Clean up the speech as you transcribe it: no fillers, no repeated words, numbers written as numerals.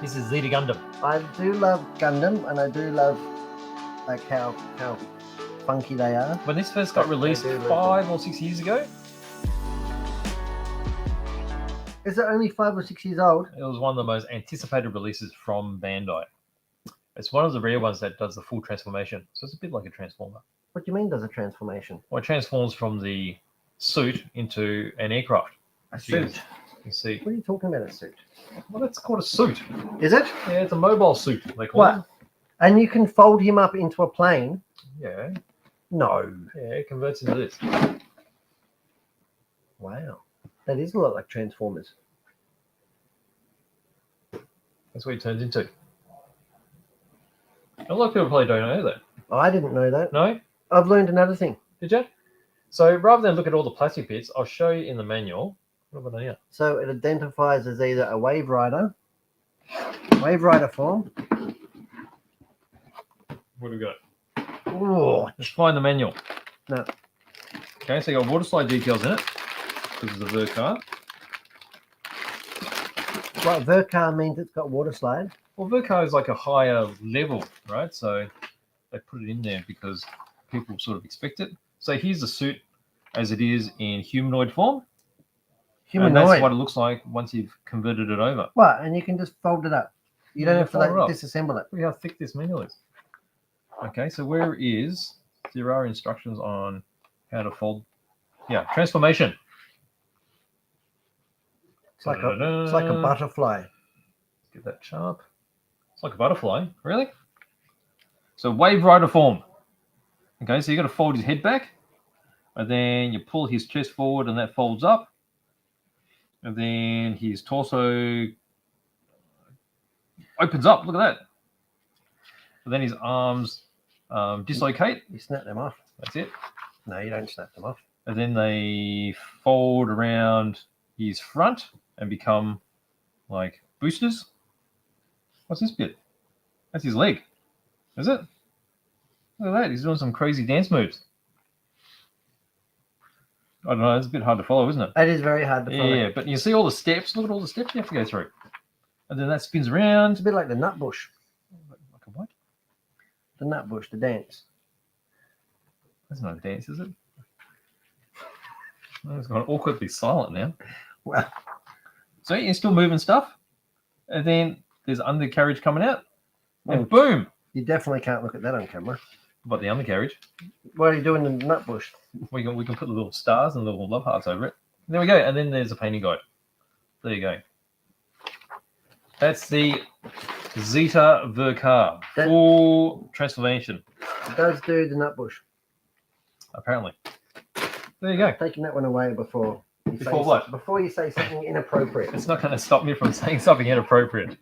This is Zeta Gundam. I do love Gundam, and I do love like how funky they are. When this first got released 5 or 6 years ago, Is it only 5 or 6 years old? it was one of the most anticipated releases from Bandai. It's one of the rare ones that does the full transformation, so it's a bit like a transformer. What do you mean does a transformation? Well, it transforms from the suit into an aircraft. A So you suit? can see. What are you talking about, a suit? Well, that's called a suit. Is it? Yeah, it's a mobile suit, they call What? And you can fold him up into a plane? it. No. Yeah, it converts into this. Wow. That is a lot like Transformers. That's what it turns into. A lot of people probably don't know that. Oh, I didn't know that. No? I've learned another thing. Did you? So rather than look at all the plastic bits, I'll show you in the manual. What have I done here? So it identifies as either a wave rider form. What do we got? Oh, Let's find the manual. no. Okay, so you got water slide details in it. This is the Ver.Ka. Right, Ver.Ka means it's got water slide. Well, Ver.Ka is like a higher level, right? So they put it in there because people sort of expect it. So here's the suit as it is in humanoid form. And that's Humanoid. what it looks like once you've converted it over. What? And you can just fold it up. You don't Yeah, have to fold it up. disassemble it. Look how thick this manual is. Okay, so there are instructions on how to fold. Yeah, transformation. It's like a butterfly. Get that sharp. It's like a butterfly, really? So wave rider form. Okay, so you got to fold his head back, and then you pull his chest forward, and that folds up, and then his torso opens up. Look at that. And then his arms dislocate. You snap them off. That's it. No, you don't snap them off. And then they fold around his front and become like boosters. What's this bit? That's his leg. Is it? Look at that. He's doing some crazy dance moves. I don't know. It's a bit hard to follow, isn't it? It is very hard to follow. Yeah, but you see all the steps. Look at all the steps you have to go through. And then that spins around. It's a bit like the nut bush. Like a what? The nut bush, the dance. That's not a dance, is it? Oh, it's gone awkwardly silent now. Well, So you're still moving stuff. And then there's undercarriage coming out. And well, boom. you definitely can't look at that on camera. What, the undercarriage? What are you doing in the nut bush? We can put the little stars and little love hearts over it. There we go. And then there's a painting guide. There you go. That's the Zeta Ver.Ka. Full transformation. It does do the nut bush. Apparently. There you go. Taking that one away before you Before what? Before you say something inappropriate. It's not going to stop me from saying something inappropriate.